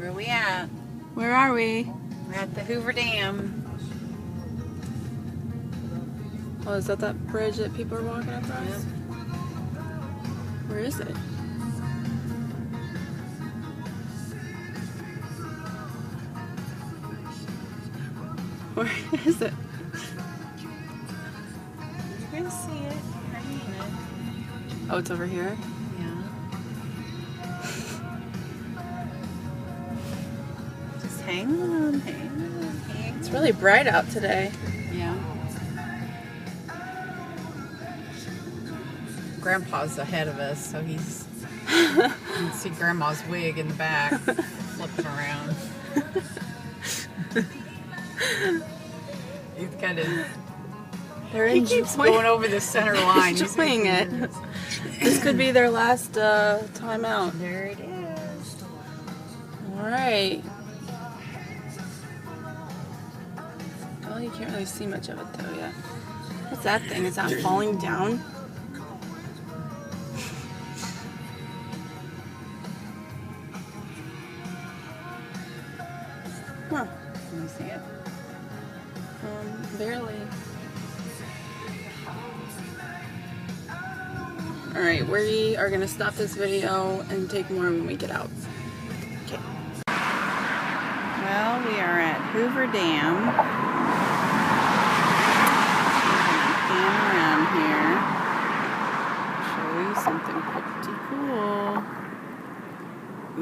Where we at? Where are we? We're at the Hoover Dam. Oh, is that bridge that people are walking across? Yep. Where is it? Where is it? You're gonna see it. I mean it. Oh, it's over here? Yeah. Just hang on, hang on, hang on. It's really bright out today. Yeah. Grandpa's ahead of us, so he's. You can see Grandma's wig in the back, flipping around. He's kind of. He keeps going over the center line. He's enjoying it. This could be their last time out. There it is. All right. Well, you can't really see much of it though yet. What's that thing? Is that falling down? Huh. Can you see it? Barely. Alright, we are going to stop this video and take more when we get out. Okay. Well, we are at Hoover Dam. We're going to pan around here. Show you something pretty cool.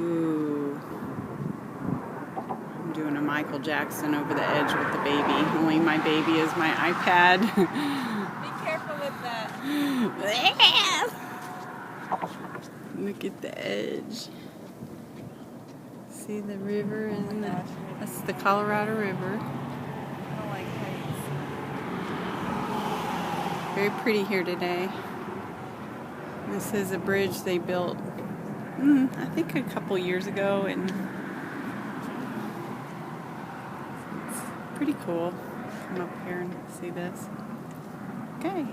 Ooh. I'm doing a Michael Jackson over the edge with the baby. Only my baby is my iPad. Be careful with that. Look at the edge. See the river and that's the Colorado River. I don't like heights. Very pretty here today. This is a bridge they built, I think a couple years ago, and it's pretty cool. Come up here and see this. Okay.